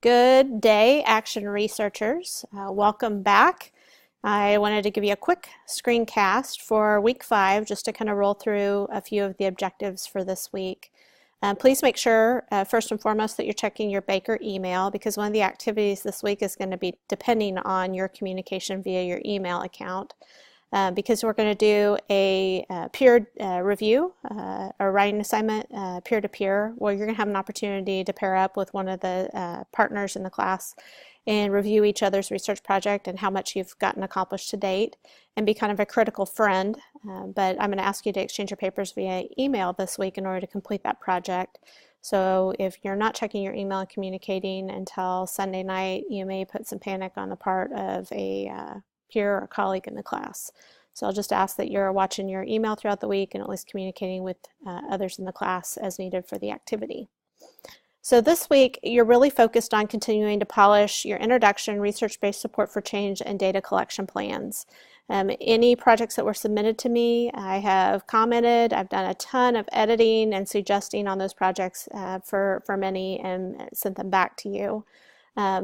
Good day, action researchers. Welcome back. I wanted to give you a quick screencast for week 5 just to kind of roll through a few of the objectives for this week. Please make sure, first and foremost, that you're checking your Baker email because one of the activities this week is going to be depending on your communication via your email account. Because we're going to do a peer review, a writing assignment peer-to-peer, where you're going to have an opportunity to pair up with one of the partners in the class and review each other's research project and how much you've gotten accomplished to date and be kind of a critical friend. But I'm going to ask you to exchange your papers via email this week in order to complete that project. So if you're not checking your email and communicating until Sunday night, you may put some panic on the part of a peer or colleague in the class. So I'll just ask that you're watching your email throughout the week and at least communicating with others in the class as needed for the activity. So this week, you're really focused on continuing to polish your introduction, research-based support for change, and data collection plans. Any projects that were submitted to me, I have commented, I've done a ton of editing and suggesting on those projects for many and sent them back to you.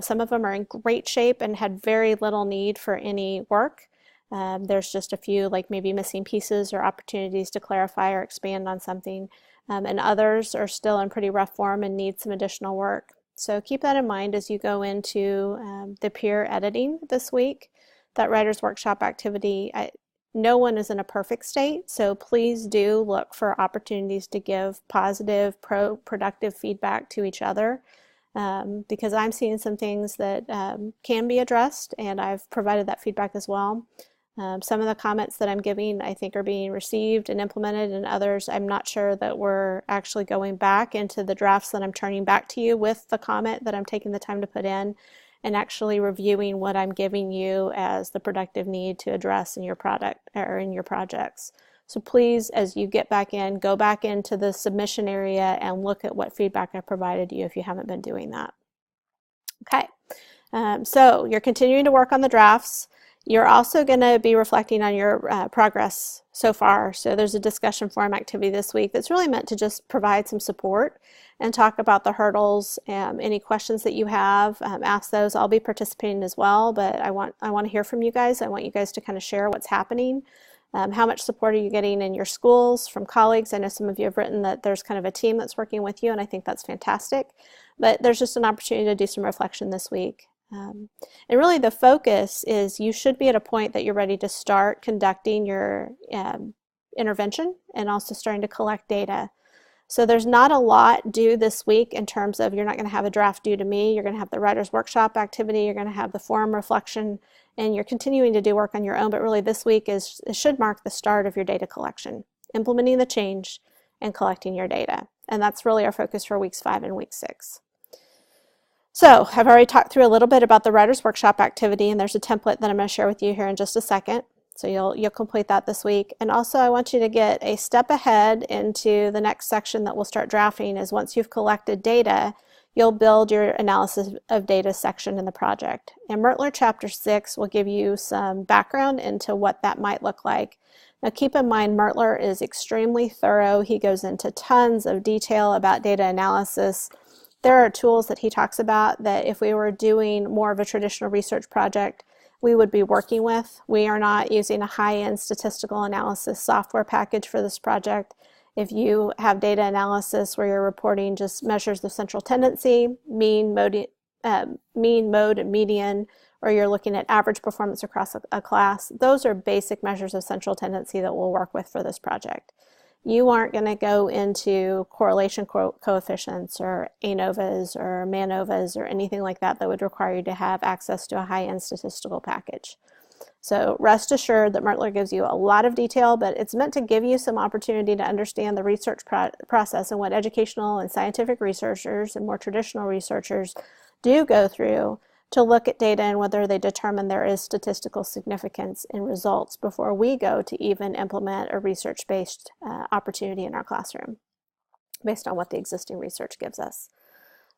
Some of them are in great shape and had very little need for any work. There's just a few like maybe missing pieces or opportunities to clarify or expand on something. And others are still in pretty rough form and need some additional work. So keep that in mind as you go into the peer editing this week. That writer's workshop activity, no one is in a perfect state, so please do look for opportunities to give positive, productive feedback to each other. Because I'm seeing some things that can be addressed, and I've provided that feedback as well. Some of the comments that I'm giving I think are being received and implemented, and others I'm not sure that we're actually going back into the drafts that I'm turning back to you with the comment that I'm taking the time to put in and actually reviewing what I'm giving you as the productive need to address in your product or in your projects. So please, as you get back in, go back into the submission area and look at what feedback I provided you if you haven't been doing that. Okay, so you're continuing to work on the drafts. You're also going to be reflecting on your progress so far. So there's a discussion forum activity this week that's really meant to just provide some support and talk about the hurdles. Any questions that you have, ask those. I'll be participating as well, but I want to hear from you guys. I want you guys to kind of share what's happening. How much support are you getting in your schools from colleagues? I know some of you have written that there's kind of a team that's working with you, and I think that's fantastic. But there's just an opportunity to do some reflection this week. And really the focus is you should be at a point that you're ready to start conducting your intervention and also starting to collect data. So there's not a lot due this week in terms of you're not going to have a draft due to me. You're going to have the writer's workshop activity. You're going to have the forum reflection, and you're continuing to do work on your own. But really this week should mark the start of your data collection, implementing the change and collecting your data. And that's really our focus for weeks 5 and week 6. So I've already talked through a little bit about the writer's workshop activity, and there's a template that I'm going to share with you here in just a second. So you'll complete that this week. And also I want you to get a step ahead into the next section that we'll start drafting is once you've collected data, you'll build your analysis of data section in the project. And Mertler Chapter 6 will give you some background into what that might look like. Now keep in mind Mertler is extremely thorough. He goes into tons of detail about data analysis. There are tools that he talks about that if we were doing more of a traditional research project, we would be working with. We are not using a high-end statistical analysis software package for this project. If you have data analysis where you're reporting just measures of central tendency, mean, mode, and median, or you're looking at average performance across a class, those are basic measures of central tendency that we'll work with for this project. You aren't going to go into correlation coefficients or ANOVAs or MANOVAs or anything like that that would require you to have access to a high-end statistical package. So rest assured that Mertler gives you a lot of detail, but it's meant to give you some opportunity to understand the research process and what educational and scientific researchers and more traditional researchers do go through to look at data and whether they determine there is statistical significance in results before we go to even implement a research-based opportunity in our classroom based on what the existing research gives us.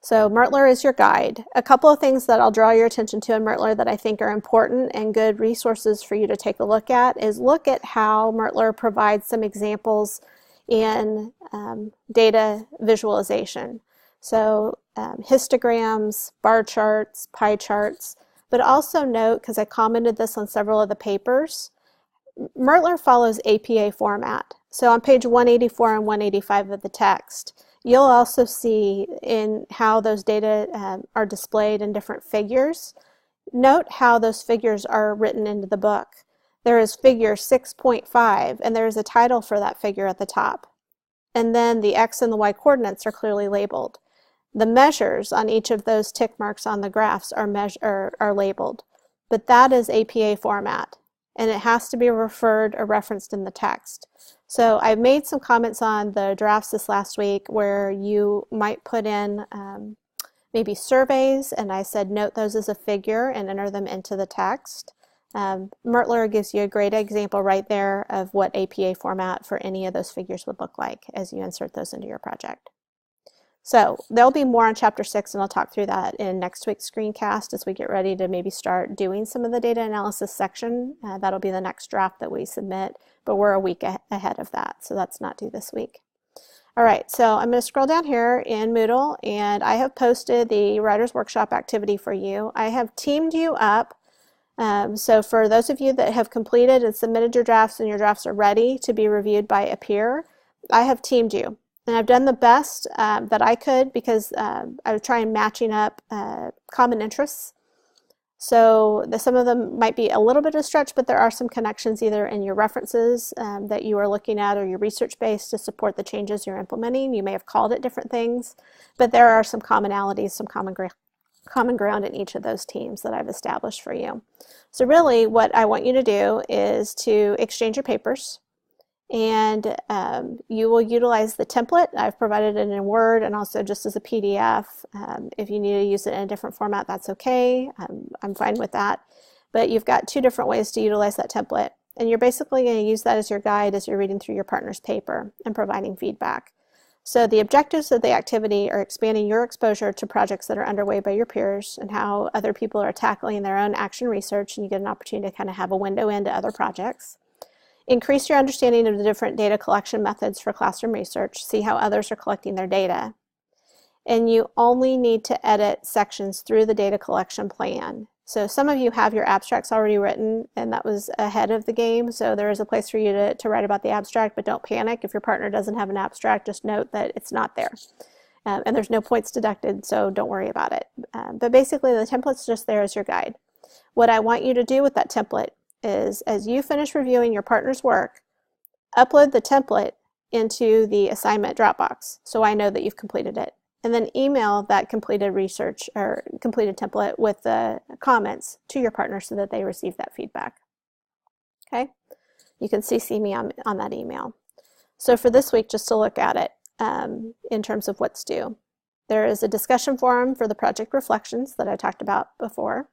So Mertler is your guide. A couple of things that I'll draw your attention to in Mertler that I think are important and good resources for you to take a look at is look at how Mertler provides some examples in data visualization. So histograms, bar charts, pie charts, but also note, because I commented this on several of the papers, Mertler follows APA format. So on page 184 and 185 of the text, you'll also see in how those data are displayed in different figures. Note how those figures are written into the book. There is figure 6.5, and there is a title for that figure at the top. And then the X and the Y coordinates are clearly labeled. The measures on each of those tick marks on the graphs are labeled. But that is APA format, and it has to be referred or referenced in the text. So I made some comments on the drafts this last week where you might put in maybe surveys, and I said note those as a figure and enter them into the text. Mertler gives you a great example right there of what APA format for any of those figures would look like as you insert those into your project. So there'll be more on chapter 6, and I'll talk through that in next week's screencast as we get ready to maybe start doing some of the data analysis section. That'll be the next draft that we submit, but we're a week ahead of that, so that's not due this week. All right, so I'm going to scroll down here in Moodle, and I have posted the Writer's Workshop activity for you. I have teamed you up. So for those of you that have completed and submitted your drafts and your drafts are ready to be reviewed by a peer, I have teamed you. And I've done the best that I could because I was trying matching up common interests. So some of them might be a little bit of a stretch, but there are some connections either in your references that you are looking at or your research base to support the changes you're implementing. You may have called it different things, but there are some commonalities, some common ground in each of those teams that I've established for you. So really what I want you to do is to exchange your papers, and you will utilize the template. I've provided it in Word and also just as a PDF. If you need to use it in a different format, that's okay. I'm fine with that. But you've got two different ways to utilize that template. And you're basically going to use that as your guide as you're reading through your partner's paper and providing feedback. So the objectives of the activity are expanding your exposure to projects that are underway by your peers and how other people are tackling their own action research, and you get an opportunity to kind of have a window into other projects. Increase your understanding of the different data collection methods for classroom research. See how others are collecting their data. And you only need to edit sections through the data collection plan. So some of you have your abstracts already written, and that was ahead of the game. So there is a place for you to write about the abstract, but don't panic. If your partner doesn't have an abstract, just note that it's not there. And there's no points deducted, so don't worry about it. But basically, the template's just there as your guide. What I want you to do with that template is as you finish reviewing your partner's work, upload the template into the assignment Dropbox so I know that you've completed it. And then email that completed research or completed template with the comments to your partner so that they receive that feedback. Okay? You can CC me on that email. So for this week, just to look at it in terms of what's due. There is a discussion forum for the project reflections that I talked about before.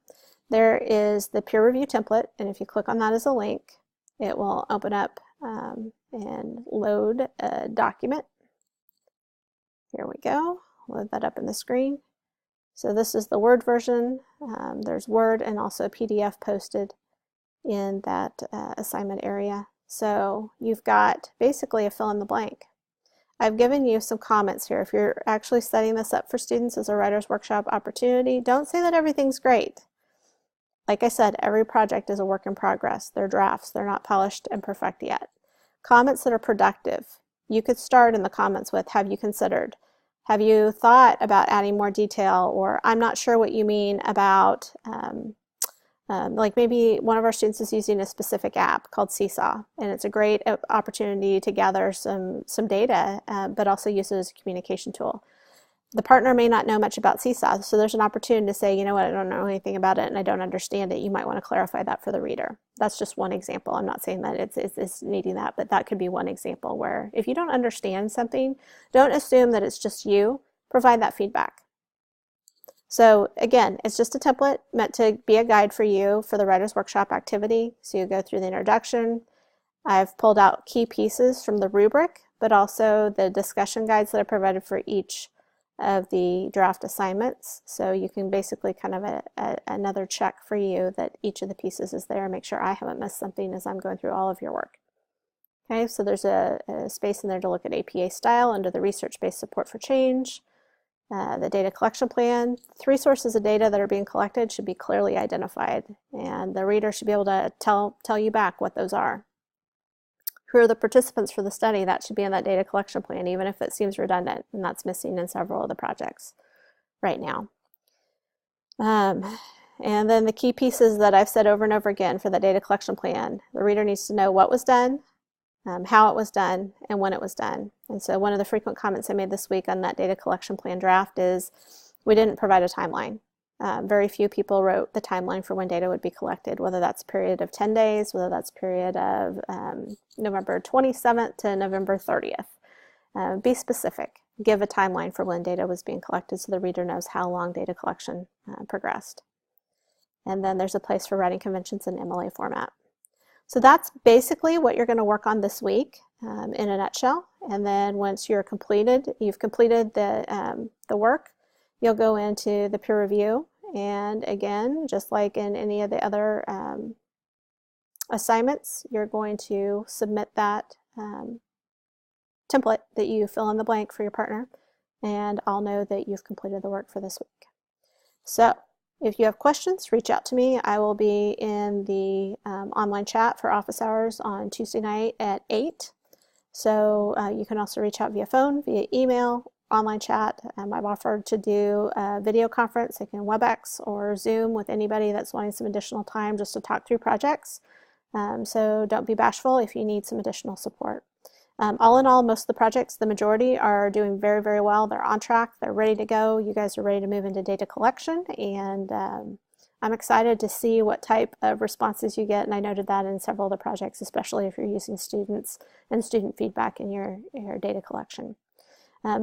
There is the peer review template, and if you click on that as a link, it will open up and load a document. Here we go. Load that up in the screen. So this is the Word version. There's Word and also PDF posted in that assignment area. So you've got basically a fill in the blank. I've given you some comments here. If you're actually setting this up for students as a writer's workshop opportunity, don't say that everything's great. Like I said, every project is a work in progress. They're drafts. They're not polished and perfect yet. Comments that are productive. You could start in the comments with, have you considered? Have you thought about adding more detail? Or I'm not sure what you mean about, like maybe one of our students is using a specific app called Seesaw, and it's a great opportunity to gather some data, but also use it as a communication tool. The partner may not know much about Seesaw, so there's an opportunity to say, you know what, I don't know anything about it and I don't understand it. You might want to clarify that for the reader. That's just one example. I'm not saying that it's needing that, but that could be one example where if you don't understand something, don't assume that it's just you. Provide that feedback. So again, it's just a template meant to be a guide for you for the Writer's Workshop activity. So you go through the introduction. I've pulled out key pieces from the rubric, but also the discussion guides that I provided for each of the draft assignments. So you can basically kind of another check for you that each of the pieces is there. Make sure I haven't missed something as I'm going through all of your work. Okay, so there's a space in there to look at APA style under the research-based support for change. the data collection plan. 3 sources of data that are being collected should be clearly identified, and the reader should be able to tell you back what those are. Who are the participants for the study? That should be in that data collection plan, even if it seems redundant, and that's missing in several of the projects right now. And then the key pieces that I've said over and over again for the data collection plan: the reader needs to know what was done, how it was done, and when it was done. And so one of the frequent comments I made this week on that data collection plan draft is we didn't provide a timeline. Very few people wrote the timeline for when data would be collected, whether that's a period of 10 days, whether that's a period of November 27th to November 30th. Be specific. Give a timeline for when data was being collected so the reader knows how long data collection progressed. And then there's a place for writing conventions in MLA format. So that's basically what you're going to work on this week in a nutshell. And then once you've completed the work, you'll go into the peer review. And again, just like in any of the other assignments, you're going to submit that template that you fill in the blank for your partner, and I'll know that you've completed the work for this week. So if you have questions, reach out to me. I will be in the online chat for office hours on Tuesday night at 8. So you can also reach out via phone, via email, online chat. I've offered to do a video conference. I can WebEx or Zoom with anybody that's wanting some additional time just to talk through projects. So don't be bashful if you need some additional support. All in all, most of the projects, the majority, are doing very, very well. They're on track. They're ready to go. You guys are ready to move into data collection, and I'm excited to see what type of responses you get, and I noted that in several of the projects, especially if you're using students and student feedback in your data collection.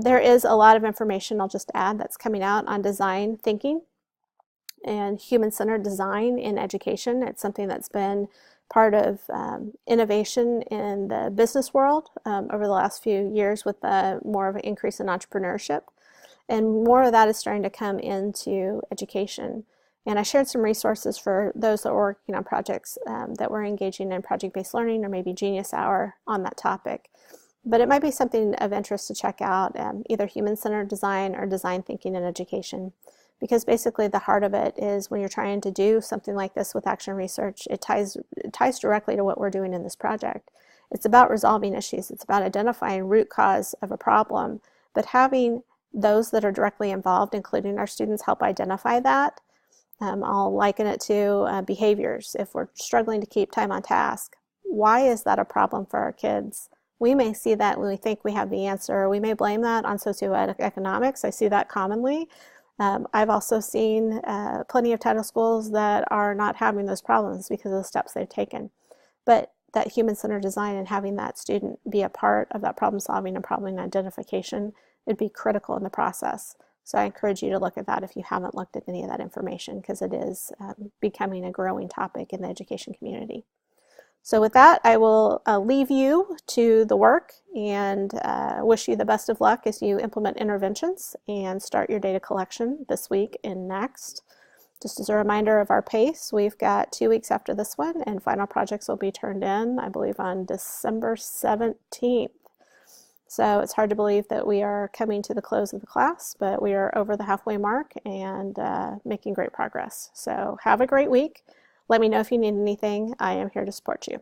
There is a lot of information, I'll just add, that's coming out on design thinking and human-centered design in education. It's something that's been part of innovation in the business world over the last few years, with more of an increase in entrepreneurship. And more of that is starting to come into education. And I shared some resources for those that were working on projects that were engaging in project-based learning or maybe Genius Hour on that topic. But it might be something of interest to check out, either human-centered design or design thinking in education. Because basically the heart of it is when you're trying to do something like this with action research, it ties directly to what we're doing in this project. It's about resolving issues. It's about identifying root cause of a problem, but having those that are directly involved, including our students, help identify that. I'll liken it to behaviors. If we're struggling to keep time on task, why is that a problem for our kids? We may see that when we think we have the answer. We may blame that on socioeconomics. I see that commonly. I've also seen plenty of title schools that are not having those problems because of the steps they've taken. But that human-centered design and having that student be a part of that problem solving and problem identification would be critical in the process. So I encourage you to look at that if you haven't looked at any of that information, because it is becoming a growing topic in the education community. So with that, I will leave you to the work and wish you the best of luck as you implement interventions and start your data collection this week and next. Just as a reminder of our pace, we've got 2 weeks after this one, and final projects will be turned in, I believe, on December 17th. So it's hard to believe that we are coming to the close of the class, but we are over the halfway mark and making great progress. So have a great week. Let me know if you need anything. I am here to support you.